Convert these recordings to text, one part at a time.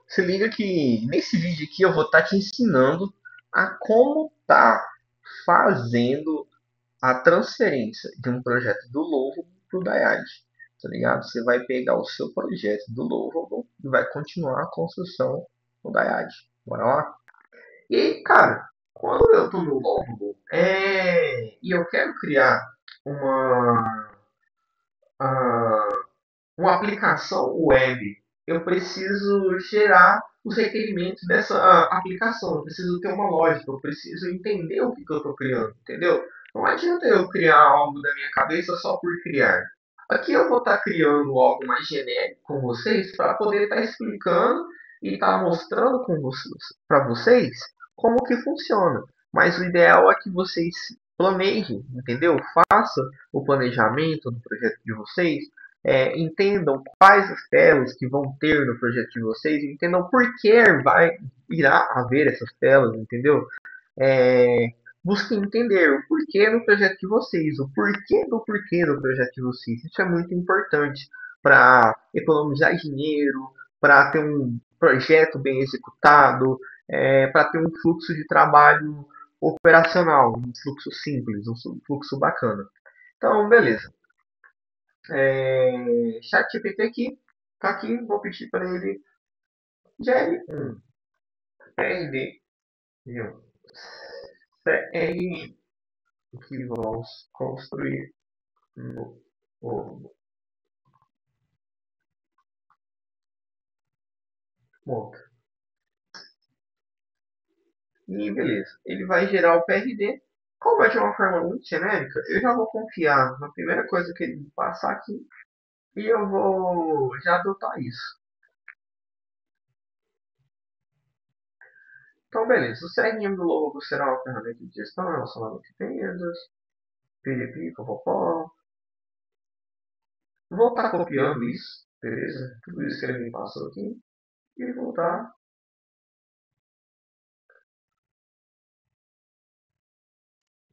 Se liga que nesse vídeo aqui eu vou estar te ensinando a como tá fazendo a transferência de um projeto do Lovo para o Dayad, tá ligado? Você vai pegar o seu projeto do Lovo e vai continuar a construção no Dayad. Bora lá? E aí, cara, quando eu tô no Lovo e eu quero criar uma, ah, uma aplicação web, eu preciso gerar os requerimentos dessa aplicação. Eu preciso ter uma lógica, eu preciso entender o que eu estou criando, entendeu? Não adianta eu criar algo da minha cabeça só por criar. Aqui eu vou estar criando algo mais genérico com vocês para poder estar explicando e estar mostrando para vocês como que funciona. Mas o ideal é que vocês planejem, entendeu? Façam o planejamento do projeto de vocês, entendam quais as telas que vão ter no projeto de vocês, entendam por que irá haver essas telas, entendeu? É, busquem entender o porquê no projeto de vocês, o porquê do projeto de vocês. Isso é muito importante para economizar dinheiro, para ter um projeto bem executado, para ter um fluxo de trabalho operacional, um fluxo simples, um fluxo bacana. Então, beleza. ChatGPT aqui, tá aqui, vou pedir para ele gere um PRD de um CRM que vamos construir no ovo. Monta. E beleza, ele vai gerar o PRD. Como é de uma forma muito genérica, eu já vou confiar na primeira coisa que ele me passar aqui e eu vou já adotar isso. Então, beleza, o CRM do logo será uma ferramenta de gestão, relacionamento de vendas, PDP, popopó. Vou estar copiando isso, beleza? Tudo isso que ele me passou aqui. E vou estar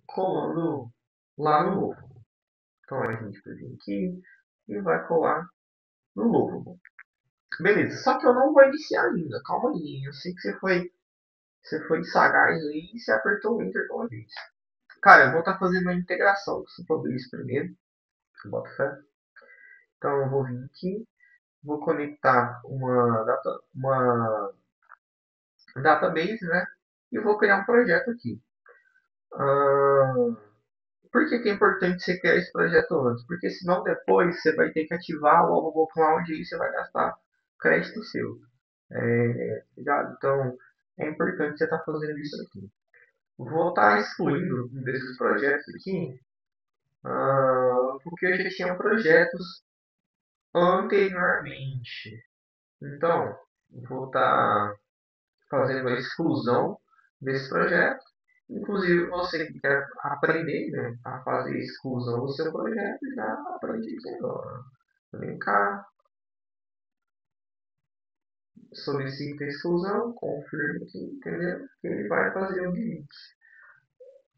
colando lá no novo. Então a gente vai vir aqui e vai colar no novo. Beleza, só que eu não vou iniciar ainda. Calma aí, eu sei que você foi sagaz aí e você apertou o Enter de uma vez. Cara, eu vou estar fazendo a integração com o Supabase primeiro. Bota fé. Então eu vou vir aqui, vou conectar uma database, né? E vou criar um projeto aqui. Ah, por que é importante você criar esse projeto antes? Porque senão depois você vai ter que ativar o Google Cloud e você vai gastar crédito seu. Ligado? Então é importante você estar fazendo isso aqui. Vou estar excluindo um desses projetos aqui, porque eu já tinha projetos anteriormente. Então, vou estar fazendo a exclusão desse projeto. Inclusive, você que quer aprender, né, a fazer exclusão do seu projeto, já aprende isso agora. Vem cá, solicita a exclusão, confirma aqui, entendeu? Que ele vai fazer o delete.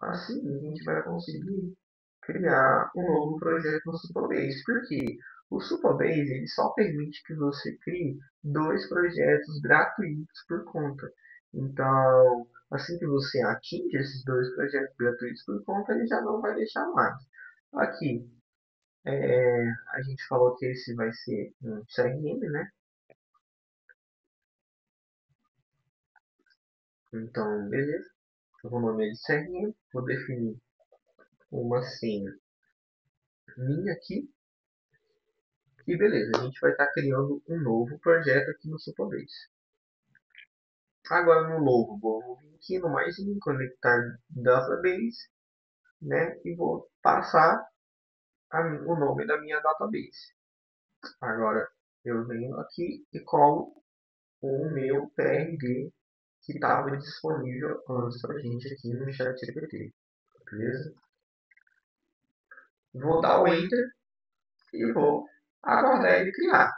Assim, a gente vai conseguir criar um novo projeto no Supabase. Por quê? O Supabase ele só permite que você crie dois projetos gratuitos por conta. Então, assim que você atinge esses dois projetos gratuitos por conta, ele já não vai deixar mais. Aqui, a gente falou que esse vai ser um CRM, né? Então, beleza. Eu vou nomear de CRM, vou definir uma senha minha aqui. E beleza, a gente vai estar criando um novo projeto aqui no Supabase. Agora no novo, vou vir aqui no mais um, conectar database, né? E vou passar o nome da minha database. Agora eu venho aqui e colo o meu PRD que estava disponível antes para a gente aqui no chat GPT. Beleza? Vou dar o Enter e vou aguardar ele criar.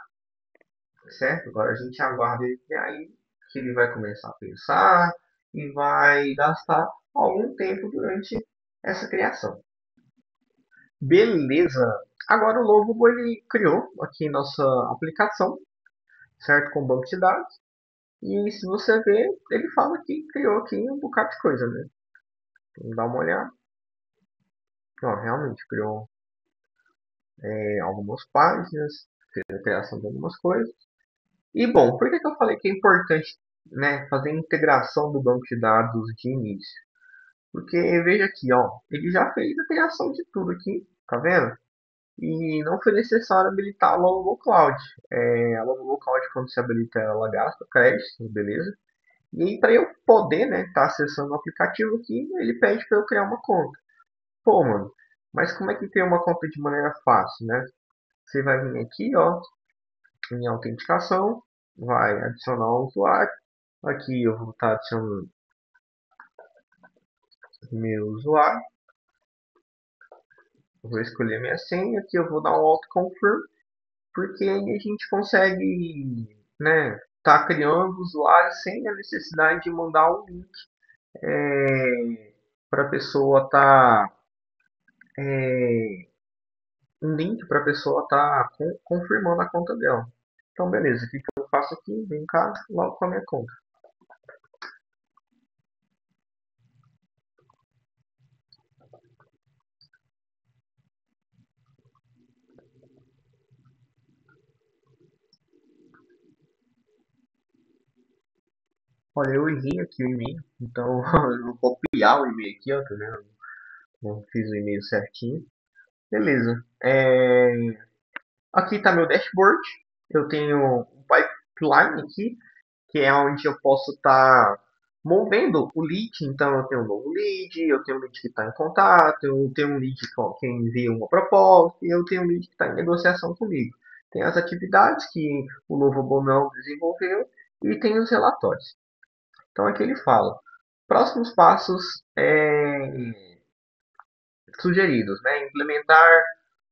Certo? Agora a gente aguarda ele criar aí, que ele vai começar a pensar e vai gastar algum tempo durante essa criação. Beleza! Agora o Lobo ele criou aqui nossa aplicação, certo? Com banco de dados. E se você ver, ele fala que criou aqui um bocado de coisa, né? Vamos dar uma olhada. Ó, realmente criou algumas páginas, fez a criação de algumas coisas. E bom, por que, que eu falei que é importante, né, fazer a integração do banco de dados de início? Porque veja aqui, ó, ele já fez a criação de tudo aqui, tá vendo? E não foi necessário habilitar a Loggo Cloud. A Loggo Cloud, quando se habilita, ela gasta créditos, beleza? E aí, para eu poder, né, estar acessando o aplicativo aqui, ele pede para eu criar uma conta. Pô, mano, mas como é que cria uma conta de maneira fácil, né? Você vai vir aqui, ó, em autenticação, vai adicionar o usuário. Aqui eu vou estar adicionando meu usuário, vou escolher minha senha, aqui eu vou dar um auto confirm, porque aí a gente consegue, né, tá criando usuários sem a necessidade de mandar um link para a pessoa tá um link para a pessoa estar confirmando a conta dela. Então, beleza, o que eu faço aqui? Vem cá, logo com a minha conta. Olha, eu errei aqui o e-mail, então eu vou copiar o e-mail aqui, ó, tá vendo? Não fiz o e-mail certinho. Beleza. Aqui está meu dashboard. Eu tenho um pipeline aqui, que é onde eu posso estar movendo o lead. Então, eu tenho um novo lead, eu tenho um lead que está em contato, eu tenho um lead que envia uma proposta, e eu tenho um lead que está em negociação comigo. Tem as atividades que o novo abonão desenvolveu e tem os relatórios. Então, aqui ele fala: próximos passos sugeridos, né? Implementar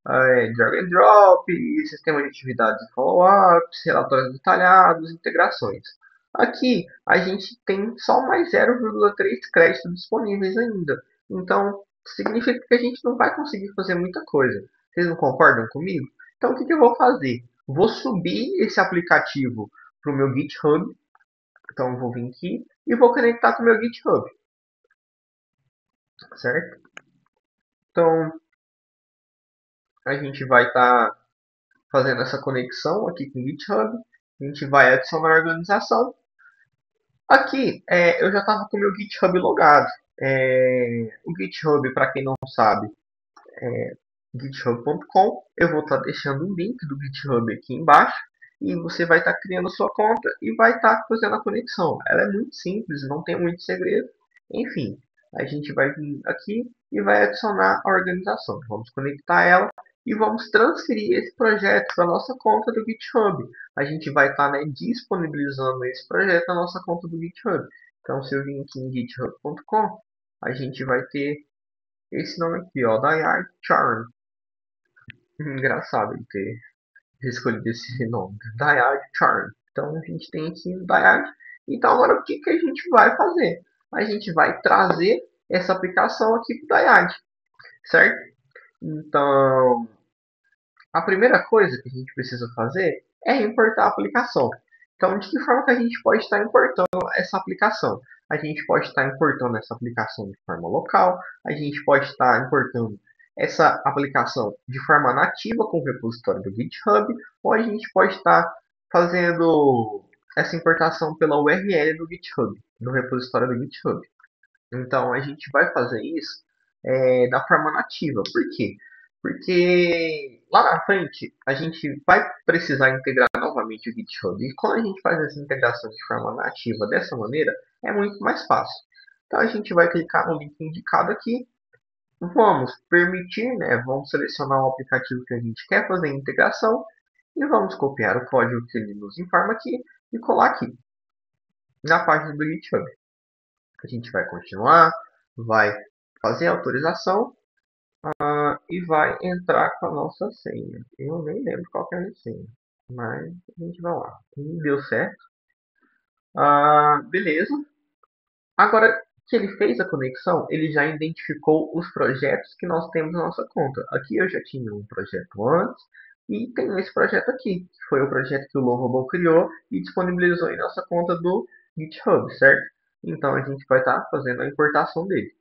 drag and drop, sistema de atividades e follow-ups, relatórios detalhados, integrações. Aqui a gente tem só mais 0,3 créditos disponíveis ainda. Então significa que a gente não vai conseguir fazer muita coisa. Vocês não concordam comigo? Então o que, que eu vou fazer? Vou subir esse aplicativo para o meu GitHub. Então eu vou vir aqui e vou conectar com o meu GitHub, certo? Então a gente vai estar fazendo essa conexão aqui com o GitHub. A gente vai adicionar a organização. Aqui eu já estava com o meu GitHub logado. O GitHub, para quem não sabe, github.com. Eu vou estar deixando o link do GitHub aqui embaixo. E você vai estar criando a sua conta e vai estar fazendo a conexão. Ela é muito simples, não tem muito segredo. Enfim, a gente vai vir aqui e vai adicionar a organização. Vamos conectar ela e vamos transferir esse projeto para a nossa conta do GitHub. A gente vai estar, né, disponibilizando esse projeto na nossa conta do GitHub. Então, se eu vir aqui em github.com, a gente vai ter esse nome aqui, ó, Dayar Charm. Engraçado ele ter escolhido esse nome, Dyad Charm. Então a gente tem aqui o Dyad. Então agora o que, que a gente vai fazer? A gente vai trazer essa aplicação aqui para o Dyad, certo? Então a primeira coisa que a gente precisa fazer é importar a aplicação. Então de que forma que a gente pode estar importando essa aplicação? A gente pode estar importando essa aplicação de forma local, a gente pode estar importando essa aplicação de forma nativa com o repositório do GitHub, ou a gente pode estar fazendo essa importação pela URL do GitHub, do repositório do GitHub. Então a gente vai fazer isso da forma nativa. Por quê? Porque lá na frente a gente vai precisar integrar novamente o GitHub. E quando a gente faz essa integração de forma nativa dessa maneira, é muito mais fácil. Então a gente vai clicar no link indicado aqui. Vamos permitir, né? Vamos selecionar o aplicativo que a gente quer fazer a integração e vamos copiar o código que ele nos informa aqui e colar aqui na página do GitHub. A gente vai continuar, vai fazer a autorização e vai entrar com a nossa senha. Eu nem lembro qual que é a senha, mas a gente vai lá. E deu certo. Beleza. Agora que ele fez a conexão, ele já identificou os projetos que nós temos na nossa conta. Aqui eu já tinha um projeto antes E tem esse projeto aqui, que foi o projeto que o Lovable criou e disponibilizou em nossa conta do GitHub, certo? Então a gente vai estar fazendo a importação dele.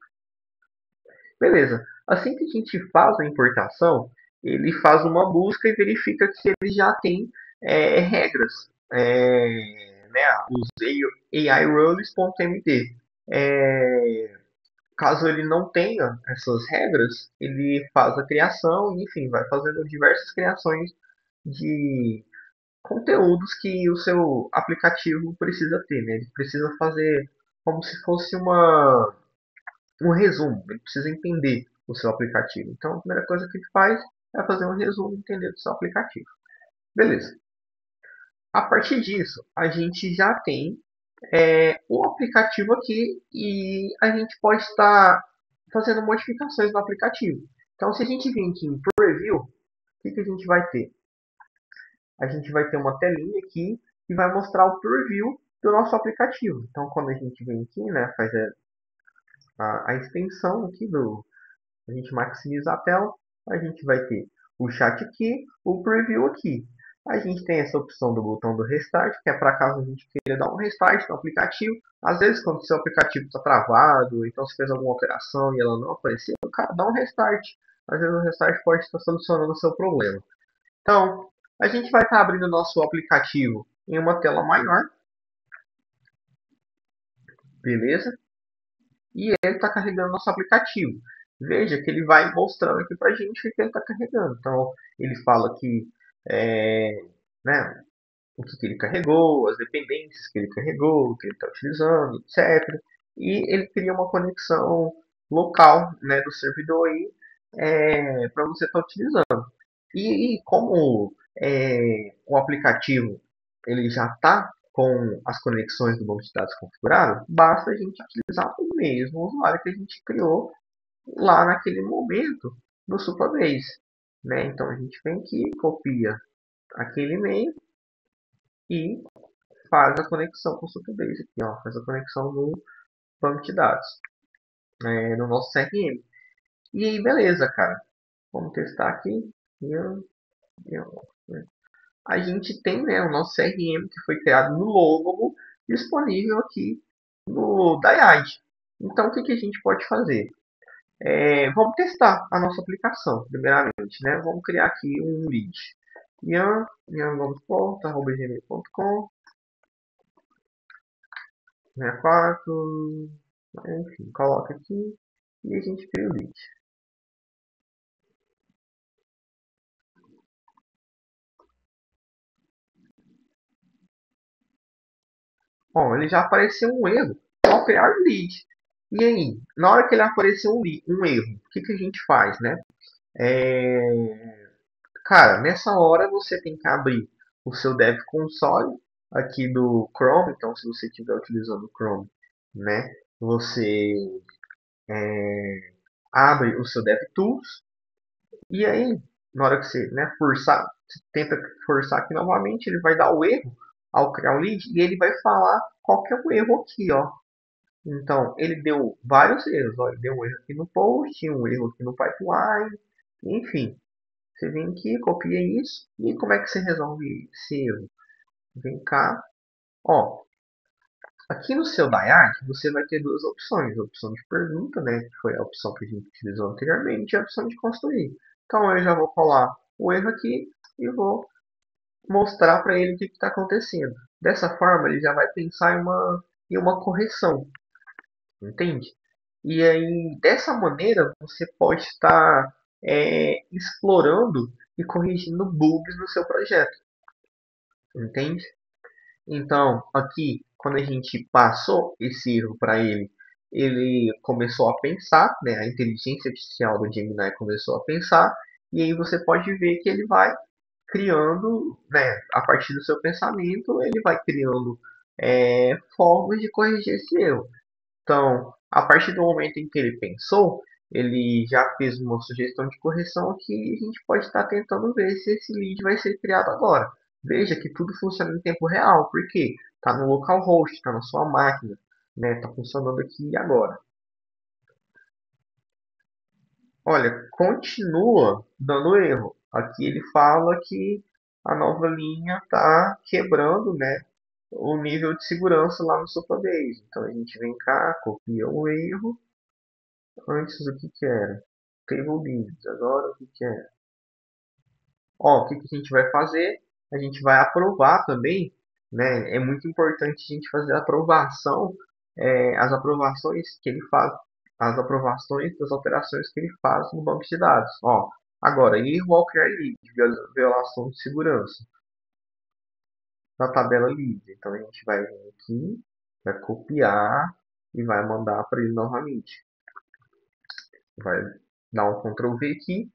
Beleza. Assim que a gente faz a importação, ele faz uma busca e verifica que ele já tem regras. Né, os AI rules.md. Caso ele não tenha essas regras, ele faz a criação e, enfim, vai fazendo diversas criações de conteúdos que o seu aplicativo precisa ter, né? Ele precisa fazer como se fosse um resumo, ele precisa entender o seu aplicativo. Então, a primeira coisa que ele faz é fazer um resumo e entender do seu aplicativo. Beleza. A partir disso, a gente já tem o aplicativo aqui e a gente pode estar fazendo modificações no aplicativo. Então, se a gente vir aqui em Preview, o que a gente vai ter? A gente vai ter uma telinha aqui que vai mostrar o Preview do nosso aplicativo. Então, quando a gente vem aqui, né, faz a extensão aqui a gente maximiza a tela, a gente vai ter o chat aqui, o preview aqui. A gente tem essa opção do botão do restart, que é para caso a gente queira dar um restart no aplicativo. Às vezes, quando o seu aplicativo está travado, então você fez alguma operação e ela não apareceu, cara, dá um restart. Às vezes o restart pode estar solucionando o seu problema. Então, a gente vai estar abrindo o nosso aplicativo em uma tela maior, beleza? E ele está carregando nosso aplicativo. Veja que ele vai mostrando aqui para a gente o que ele está carregando. Então, ele fala que, é, né, o que ele carregou, as dependências que ele carregou, o que ele está utilizando, etc. E ele cria uma conexão local, né, do servidor aí para você estar utilizando. E como o aplicativo ele já está com as conexões do banco de dados configurado, basta a gente utilizar o mesmo usuário que a gente criou lá naquele momento no Supabase. Né? Então a gente vem aqui, copia aquele e-mail e faz a conexão com o Supabase aqui, ó, faz a conexão no banco de dados, no nosso CRM. E aí, beleza, cara. Vamos testar aqui. A gente tem, né, o nosso CRM que foi criado no Logo disponível aqui no Dayad. Então, o que a gente pode fazer? Vamos testar a nossa aplicação, primeiramente, né? Vamos criar aqui um lead. ian.gmail.com 64, enfim, coloca aqui e a gente cria o lead. Bom, ele já apareceu um erro ao criar o lead. E aí, na hora que ele apareceu um erro, o que a gente faz, né? Cara, nessa hora você tem que abrir o seu Dev Console aqui do Chrome. Então, se você estiver utilizando o Chrome, né, você abre o seu DevTools e aí, na hora que você, né, forçar, você tenta forçar aqui novamente, ele vai dar o erro ao criar o lead e ele vai falar qual que é o erro aqui, ó. Então, ele deu vários erros, ó. Ele deu um erro aqui no post, um erro aqui no pipeline, enfim. Você vem aqui, copia isso. E como é que você resolve esse erro? Vem cá. Ó, aqui no seu Dayart, você vai ter duas opções. A opção de pergunta, né? Que foi a opção que a gente utilizou anteriormente. E a opção de construir. Então, eu já vou colar o erro aqui e vou mostrar para ele o que está acontecendo. Dessa forma, ele já vai pensar em uma correção. Entende? E aí, dessa maneira, você pode estar explorando e corrigindo bugs no seu projeto. Entende? Então, aqui, quando a gente passou esse erro para ele, ele começou a pensar, né? A inteligência artificial do Gemini começou a pensar, e aí você pode ver que ele vai criando, né? A partir do seu pensamento, ele vai criando formas de corrigir esse erro. Então, a partir do momento em que ele pensou, ele já fez uma sugestão de correção que a gente pode estar tentando ver se esse lead vai ser criado agora. Veja que tudo funciona em tempo real, porque está no localhost, está na sua máquina, né? Está funcionando aqui e agora. Olha, continua dando erro. Aqui ele fala que a nova linha está quebrando, né, o nível de segurança lá no Supabase. Então a gente vem cá, copia o erro. Antes o que que era? Table leads. Agora o que que é? Ó, o que que a gente vai fazer? A gente vai aprovar também, né? É muito importante a gente fazer a aprovação, as aprovações que ele faz, as aprovações das operações que ele faz no banco de dados. Ó, agora, erro ao criar lead, violação de segurança na tabela lead. Então a gente vai vir aqui, vai copiar e vai mandar para ele novamente. Vai dar um Ctrl V aqui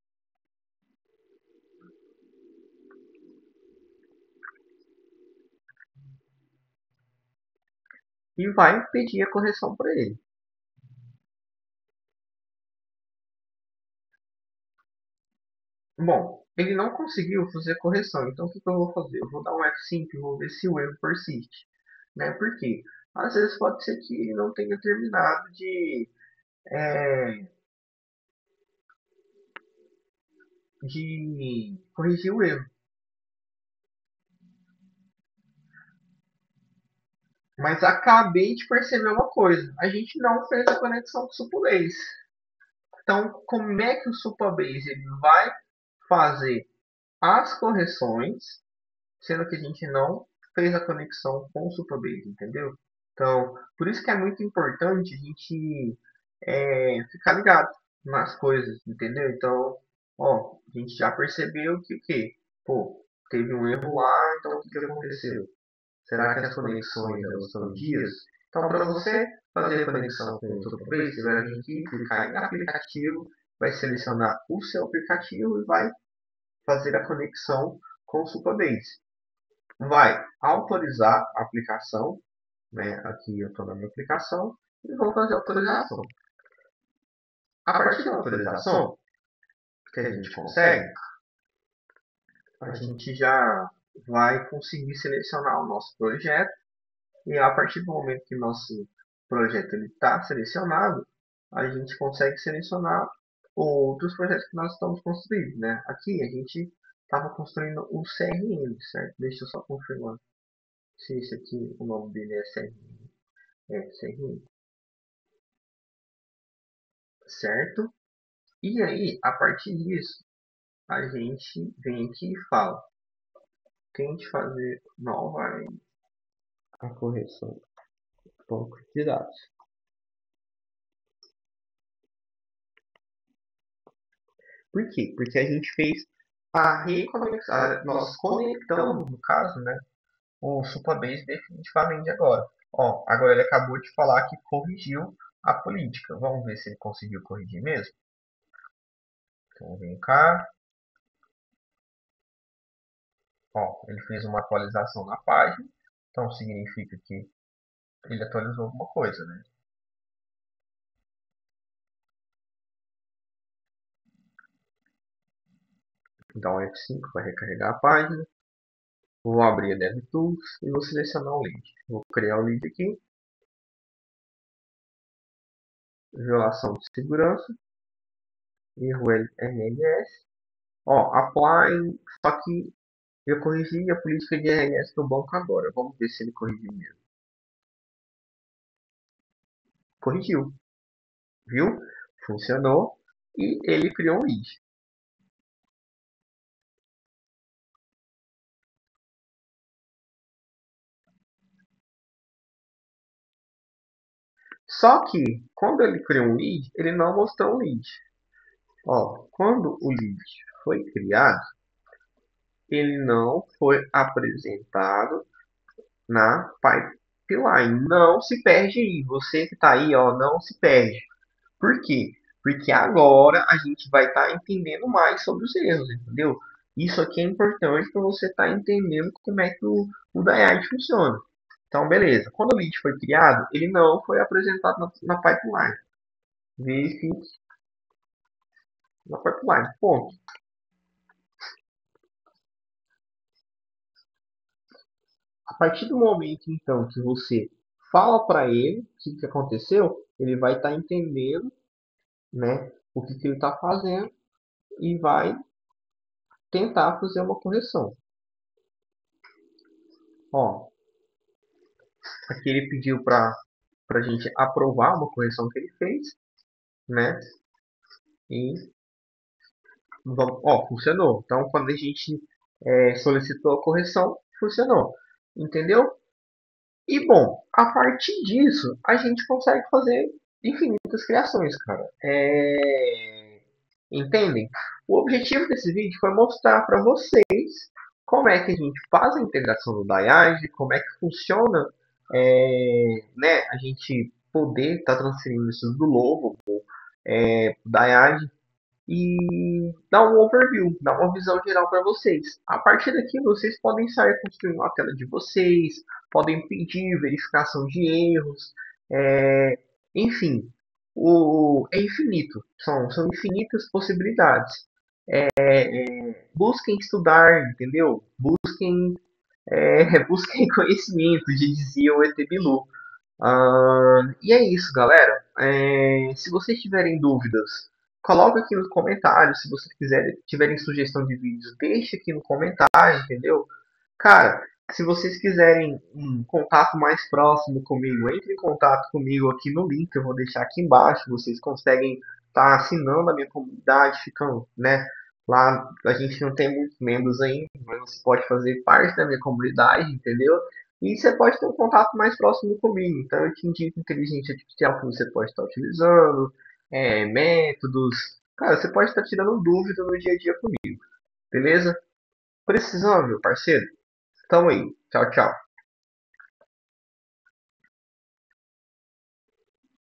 e vai pedir a correção para ele. Bom, ele não conseguiu fazer a correção, então o que que eu vou fazer? Eu vou dar um F5 e vou ver se o erro persiste. Né? Por quê? Às vezes pode ser que ele não tenha terminado de corrigir o erro. Mas acabei de perceber uma coisa. A gente não fez a conexão com o Supabase. Então, como é que o Supabase ele vai fazer as correções, sendo que a gente não fez a conexão com o Supabase, entendeu? Então, por isso que é muito importante a gente ficar ligado nas coisas, entendeu? Então, ó, a gente já percebeu que o quê? Pô, teve um erro lá, então o que que aconteceu? Será que as conexões elas são dias? Então, para você fazer a conexão com o Supabase, você vai vir aqui, clicar em aplicativo, vai selecionar o seu aplicativo e vai fazer a conexão com o Supabase. Vai autorizar a aplicação, né? Aqui eu estou na minha aplicação e vou fazer a autorização. A partir da autorização que a gente consegue, a gente já vai conseguir selecionar o nosso projeto e a partir do momento que nosso projeto está selecionado, a gente consegue selecionar outros projetos que nós estamos construindo, né? Aqui a gente estava construindo um CRM, certo? Deixa eu só confirmar se esse aqui, o nome dele é CRM. É CRM, certo? E aí, a partir disso, a gente vem aqui e fala, tente fazer nova a correção do banco de dados. Por quê? Porque a gente fez a reconexão, nós conectamos, no caso, né, o Supabase definitivamente agora. Ó, agora ele acabou de falar que corrigiu a política. Vamos ver se ele conseguiu corrigir mesmo? Então vem cá. Ó, ele fez uma atualização na página. Então significa que ele atualizou alguma coisa, né? Então F5 para recarregar a página. Vou abrir a DevTools e vou selecionar o lead. Vou criar o lead aqui. Violação de segurança. Erro RLS. Ó, apply. Só que eu corrigi a política de RLS do banco agora. Vamos ver se ele corrigiu mesmo. Corrigiu. Viu? Funcionou. E ele criou um lead. Só que, quando ele criou um lead, ele não mostrou um lead. Ó, quando o lead foi criado, ele não foi apresentado na pipeline. Não se perde aí. Você que está aí, ó, não se perde. Por quê? Porque agora a gente vai estar entendendo mais sobre os erros, entendeu? Isso aqui é importante para você estar entendendo como é que o DIAD funciona. Então, beleza. Quando o lead foi criado, ele não foi apresentado na pipeline. Verifique na pipeline. Ponto. A partir do momento, então, que você fala para ele o que aconteceu, ele vai estar entendendo, né, o que ele está fazendo e vai tentar fazer uma correção. Ó, aqui ele pediu para a gente aprovar uma correção que ele fez, né? E vamos, ó, funcionou. Então, quando a gente solicitou a correção, funcionou. Entendeu? E bom, a partir disso, a gente consegue fazer infinitas criações, cara. Entendem? O objetivo desse vídeo foi mostrar para vocês como é que a gente faz a integração do DIAD, como é que funciona, né, a gente poder estar transferindo isso do Lovo para o DIAD e dar um overview, dar uma visão geral para vocês. A partir daqui, vocês podem sair construindo a tela de vocês, podem pedir verificação de erros, enfim, é infinito, são infinitas possibilidades. Busquem estudar, entendeu? Busquem conhecimento, já dizia o ET Bilu. E é isso, galera. Se vocês tiverem dúvidas, coloca aqui nos comentários. Se vocês tiverem sugestão de vídeos, deixe aqui no comentário, entendeu? Cara, se vocês quiserem um contato mais próximo comigo, entre em contato comigo aqui no link que eu vou deixar aqui embaixo. Vocês conseguem estar assinando a minha comunidade, ficam, né? Lá a gente não tem muitos membros ainda, mas você pode fazer parte da minha comunidade, entendeu? E você pode ter um contato mais próximo comigo. Então eu te indico inteligência artificial que você pode estar utilizando, métodos. Cara, você pode estar tirando dúvida no dia a dia comigo, beleza? Precisando, meu parceiro? Tamo aí. Tchau, tchau.